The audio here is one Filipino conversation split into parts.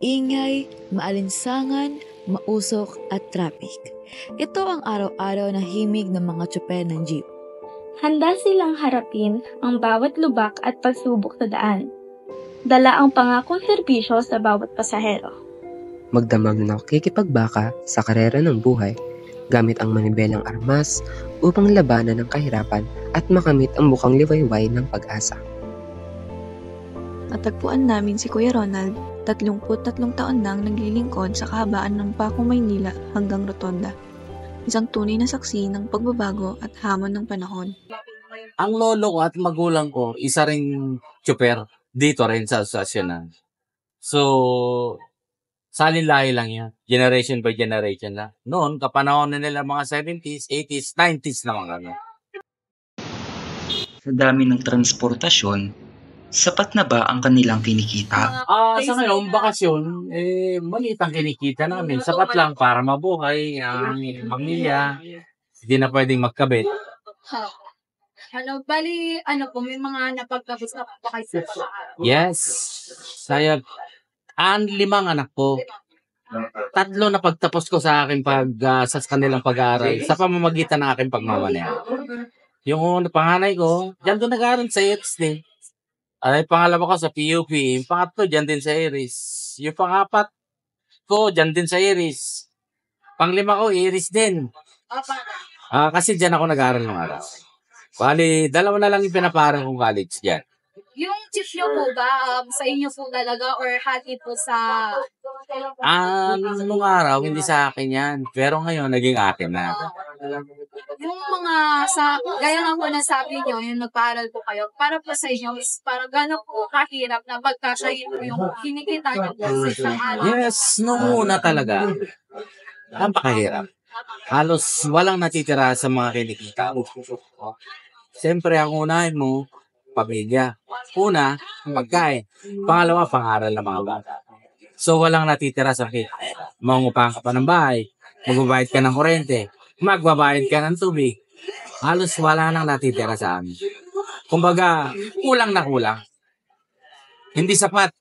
maingay, maalinsangan, mausok at traffic. Ito ang araw-araw na himig ng mga tsoper ng jeep. Handa silang harapin ang bawat lubak at pagsubok sa daan. Dala ang pangakong serbisyo sa bawat pasahero. Magdamag na kikipagbaka sa karera ng buhay gamit ang manibelang armas upang labanan ng kahirapan at makamit ang bukang liwayway ng pag-asa. Natagpuan namin si Kuya Ronald, 33 taon nang naglilingkod sa kahabaan ng Pacong Maynila hanggang Rotonda. Isang tunay na saksi ng pagbabago at hamon ng panahon. Ang lolo ko at magulang ko, isa ring tsuper dito rin sa asosasyon. So, salin-lahi lang yan. Generation by generation lang. Noon, kapanahon na nila mga 70s, 80s, 90s naman kami. Sa dami ng transportasyon, sapat na ba ang kanilang kinikita? Sa ngayon, bakasyon, maliit ang kinikita namin. Sapat lang para mabuhay ang pamilya. Hindi na pwedeng magkabit. Bali, po, may mga napagtapos na po kayo sa Yes. Sayag. 5 anak ko. 3 na pagtapos ko sa aking sa kanilang pag-aaral sa pamamagitan ng aking pagmamaneho. Yung panganay ko, diyan doon nag-aaral sa EXD. Ay, pangalawa ko sa PUP. Yung pangatlo, diyan din sa Iris. Yung pangapat ko, diyan din sa Iris. Panglima ko, Iris din. Kasi diyan ako nag-aaral ng araw. Bali, 2 na lang yung pinaparang kong college diyan. Yung chief nyo po ba, sa inyo po talaga or hati po sa... Nung araw, hindi sa akin yan. Pero ngayon, naging akin na. Yung mga, gaya nga po nasabi nyo, yung nagpaaral po kayo, para po sa inyo, is parang gano'n po kahirap na pagkasyahin po yung kinikita nyo po sa isang araw. Yes, nung una talaga. Napakahirap. Halos walang natitira sa mga kinikita. Siyempre, ang unahin mo, pamilya. Una, pagkain. Pangalawa, pangaral ng mga bata. So, walang natitira sa akin. Mangungupahan ka pa ng bahay. Magbabayad ka ng kuryente. Magbabayad ka ng tubig. Halos wala nang natitira sa amin. Kumbaga, kulang na kulang. Hindi sapat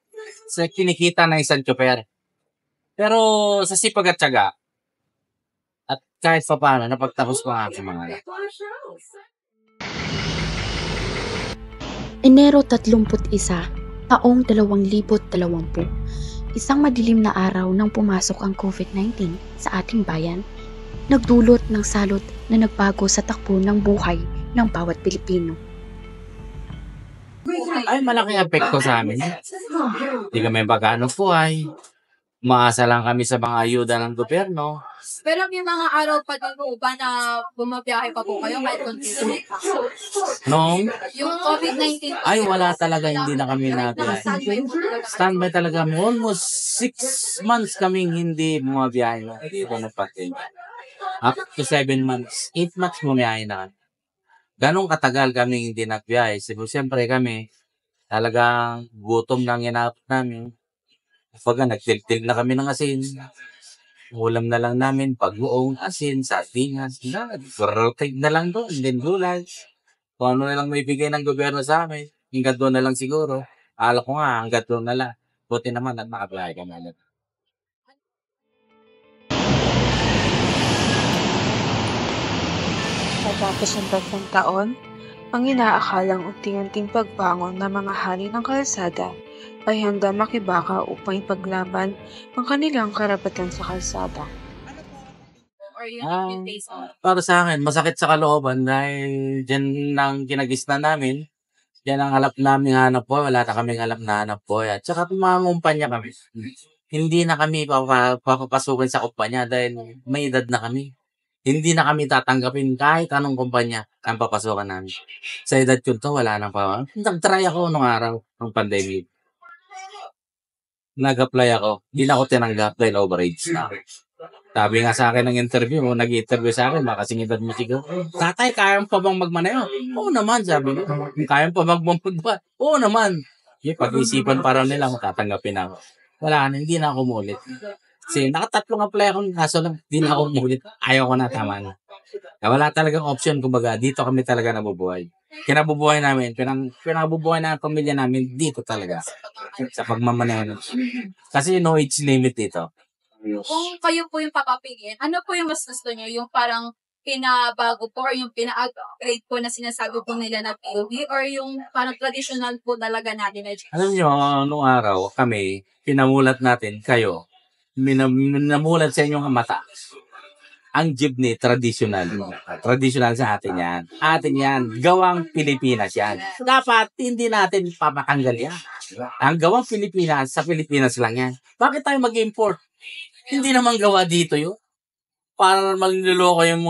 sa kinikita ng isang tsoper. Pero sa sipag at tiyaga, at kahit pa paano, napagtapos ko ang aking mga anak. Enero 31, taong 2020. Isang madilim na araw nang pumasok ang COVID-19 sa ating bayan, nagdulot ng salot na nagbago sa takbo ng buhay ng bawat Pilipino. Ay, malaking epekto sa amin. Hindi kami bagano buhay. Maasa lang kami sa mga ayuda ng gobyerno. Pero may mga araw pa din po ba na bumabiyahe pa po kayo kahit continuously? Noong? Yung COVID-19 po. Ay, wala talaga. Hindi na kami nabiyahe. Standby talaga. Almost 6 months kaming hindi bumabiyahe. Hindi ko napatin. Up to 7 months. 8 months bumiyahe na kami. Ganong katagal kami hindi nagbiyahe. Siyempre kami, talagang gutom lang inabot namin. Pagka nagtiltil na kami ng asin, ulam na lang namin, pag-uong, asin, sardinas, rotate na lang doon, then gulay. Kung ano na lang may bigay ng gobyerno sa amin, hanggang doon na lang siguro. Akala ko nga, hanggang doon na lang. Buti naman at nakabiyahe kami ulit. Matapos ang 3 taon, ang inaakalang unti-unting pagbangon ng mga hari ng kalsada ay handa makibaka upang ipaglaban ang kanilang karapatan sa kalsada. Or yung days on? Para sa akin, masakit sa kalooban dahil dyan ang kinagisna namin. Yan ang halap namin hanap po. Wala na kaming halap na hanap po. At saka mga kumpanya kami. Hindi na kami papapasukin sa kumpanya dahil may edad na kami. Hindi na kami tatanggapin kahit anong kumpanya ang papasukan namin. Sa edad ko to, wala nang pa. Nag-try ako nung araw ng pandemic. Nag-apply ako. Hindi na ako tinanggap dahil overage na. Sabi nga sa akin ng interview, nag-interview sa akin, makasing edad mo siguro. Tatay, kaya mo pa bang magmaneho? Oo naman, sabi ko. Kaya mo pa bang magmagba? Oo naman. Pag-isipan para nila, tatanggapin ako. Wala, hindi na ako umulit. Kasi nakatatlong apply ako, kaso lang, di na ako umulit. Ayaw ko na, tama na. Kaya wala talagang option, kumbaga, dito kami talaga nabubuhay. Kinabubuhay namin, pinabubuhay na ang pamilya namin dito talaga. Sa pagmamaneho. Kasi no age limit dito. Kung kayo po yung papapigin, ano po yung mas gusto nyo? Yung parang pinabago po or yung pina-upgrade po na sinasabi po nila na POV or yung parang traditional po talaga natin na jeep? Alam nyo, nung araw, kami, pinamulat natin, kayo, minamulat sa inyong mata. Ang jeepney, traditional. Traditional sa atin yan. Atin yan. Gawang Pilipinas yan. Dapat, hindi natin papakanggal yan. Ang gawang Pilipinas, sa Pilipinas lang yan. Bakit tayo mag-import? Hindi naman gawa dito yun. Para magluloko yung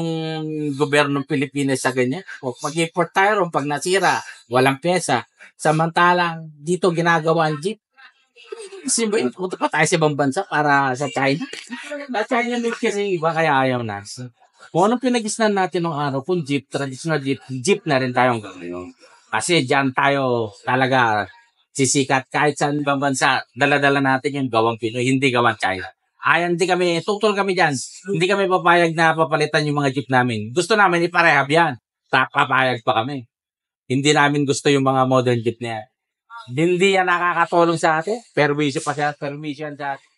gobyerno ng Pilipinas sa ganyan. Mag-import tayo ron pag nasira. Walang pyesa. Samantalang, dito ginagawa ang jeep. Simba, punta pa tayo sa ibang bansa para sa China. Sa China milk kasi iba, kaya ayaw na. Kung anong pinagisnan natin ng araw, kung jeep, traditional jeep na rin tayong gawin. Kasi dyan tayo talaga sisikat kahit sa ibang bansa, dala-dala natin yung gawang Pinoy, hindi gawang China. Hindi kami, tutol kami dyan. Hindi kami papayag na papalitan yung mga jeep namin. Gusto namin iparehab yan. Papayag pa kami. Hindi namin gusto yung mga modern jeep na yan. Hindi yan nakakatulong sa atin. Permission pa siya. Permission sa atin.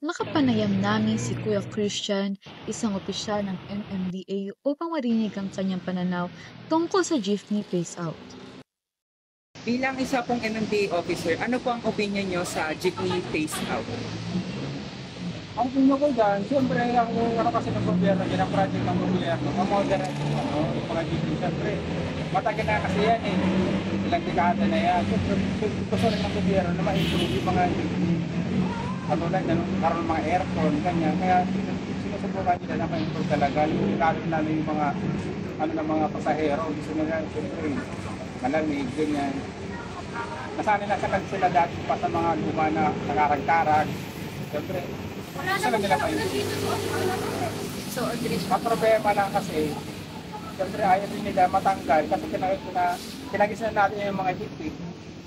Nakapanayam namin si Kuya Christian, isang opisyal ng MMDA upang marinig ang kanyang pananaw tungkol sa jeepney phase-out. Bilang isa pong MMDA officer, ano po ang opinion nyo sa jeepney phase-out? Ang puno ko dyan, siyempre, ang kasi ng gobyerno, yan ang project ng gobyerno, modernize yung mga jeepney, siyempre. Matagal na kasi yan eh. Ilang dekada na yan. Gusto rin ng gobyerno na ma-improve yung mga katulad na karoon mga aircon, ganyan. Kaya sinusubukan nila na ma-improve talaga. Lalo yung mga mga pasahero. Gusto nila, siyempre, malamig, ganyan. Nasanay na sila dati pa sa mga luma na nakarag-karag. Siyempre, gusto na nila ma-improve. Ang problema lang kasi, siyempre ayaw din nila matanggal kasi kinagisnan natin yung mga jeep.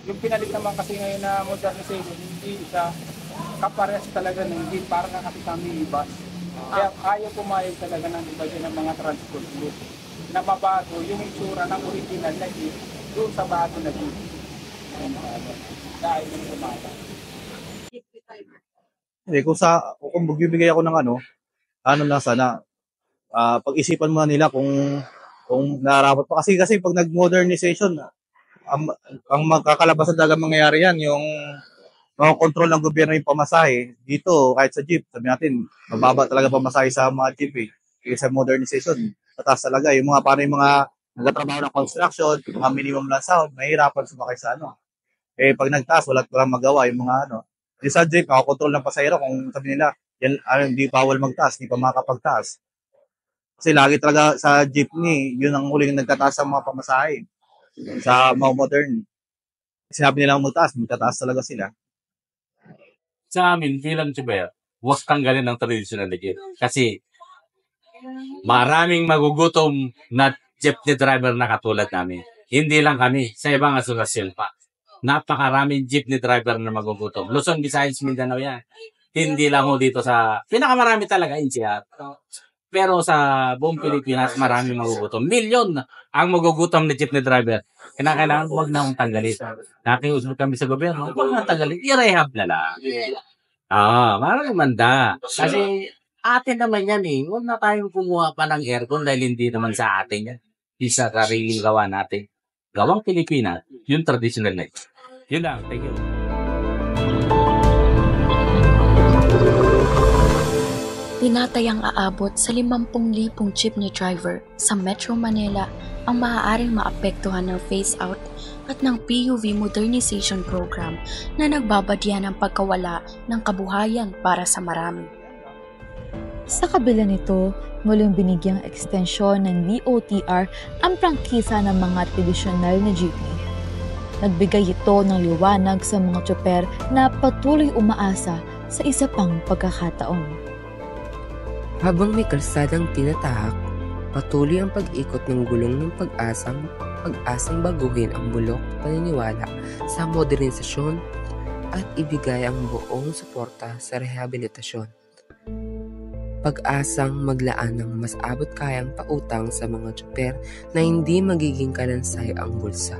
Yung pinalit naman kasi ngayon na modernization, hindi siya kapares talaga ng jeep, para na kasi kami bus. Kaya ayaw pumayag talaga ng iba dyan ng mga transport group na mabago yung itsura ng original na jeep doon sa bago na jeep. Dahil yung pumayag. Hindi, kung magbibigay ako ng ano lang sana, pag-isipan muna nila kung narapat pa. Kasi pag nag-modernization, ang magkakalabasan talaga mangyayari yan, yung control ng gobyerno yung pamasahe. Dito, kahit sa jeep, sabi natin, mababa talaga pamasahe sa mga jeep eh. Kasi sa modernization, mataas talaga. Yung mga nagtatrabaho ng construction, mga minimum lang sahod, mahirapan sumakay sa pag nagtaas, wala magawa yung mga Di sa jeep, makakontrol ng pasahero kung sabi nila, yan, hindi bawal magtaas, hindi pa makakapagtaas. Kasi lagi talaga sa jeepney, yun ang huling nagtataas sa mga pamasahe. Sa mga modern. Sinabi nila magtaas, magtataas talaga sila. Sa amin, bilang tsuber, huwag tanggalin ng traditional na jeep. Kasi maraming magugutom na jeepney driver na katulad namin. Hindi lang kami, sa ibang asosasyon pa. Napakaraming jeepney driver na magugutom. Luzon, Visayas, Mindanao yan. Hindi lang ho dito sa, pinakamarami talaga, NCR. Pero sa buong Pilipinas, marami magugutom. Milyon ang magugutom na jeepney driver. Kailangan huwag na akong tanggalin. Nakiusap kami sa gobyerno, huwag na tanggalin. I-rehab na lang. Marami manda. Kasi atin naman yan eh. Huwag na tayong kumuha pa ng aircon dahil hindi naman sa atin yan. Isa sariling gawa natin. Gawang Pilipinas, yung traditional na ito. Yun lang. Thank you. Tinatayang aabot sa 50,000 jeepney driver sa Metro Manila ang maaaring maapektuhan ng phase-out at ng PUV modernization program na nagbabadya ng pagkawala ng kabuhayan para sa marami. Sa kabila nito, muling binigyang ekstensyon ng DOTR ang prangkisa ng mga tradisyonal na jeepney. Nagbigay ito ng liwanag sa mga tsoper na patuloy umaasa sa isa pang pagkakataon. Habang may kalsadang tinatahak, patuloy ang pag-ikot ng gulong ng pag-asang baguhin ang bulok paniniwala sa modernisasyon at ibigay ang buong suporta sa rehabilitasyon. Pag-asang maglaan ng mas abot kayang pautang sa mga tsuper na hindi magiging kalansay ang bulsa.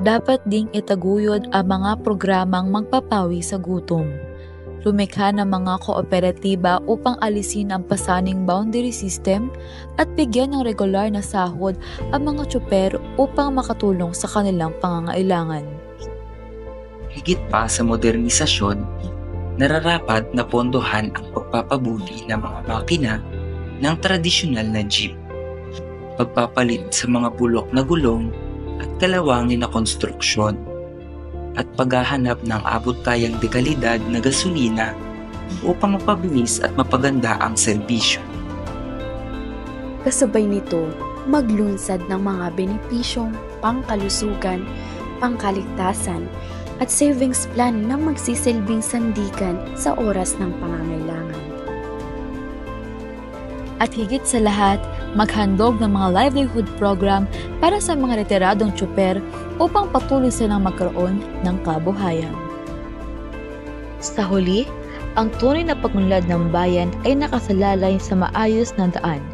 Dapat ding itaguyod ang mga programang magpapawi sa gutom. Lumikha ng mga kooperatiba upang alisin ang pasaning boundary system at bigyan ng regular na sahod ang mga tsuper upang makatulong sa kanilang pangangailangan. Higit pa sa modernisasyon, nararapat na pondohan ang pagpapabuti ng mga makina ng tradisyonal na jeep, pagpapalit sa mga bulok na gulong at kalawangin na konstruksyon, at paghahanap ng abot-kayang dekalidad na gasolina upang mapabilis at mapaganda ang serbisyo. Kasabay nito, maglunsad ng mga benepisyong pangkalusugan, pangkaligtasan, at savings plan na magsisilbing sandigan sa oras ng pangangailangan. At higit sa lahat, maghandog ng mga livelihood program para sa mga retiradong tsuper upang patuloy silang magkaroon ng kabuhayan. Sa huli, ang tunay na pagunlad ng bayan ay nakasalalay sa maayos na daan.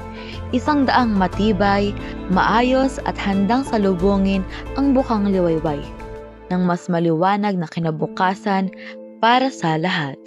Isang daang matibay, maayos at handang salubungin ang bukang liwayway ng mas maliwanag na kinabukasan para sa lahat.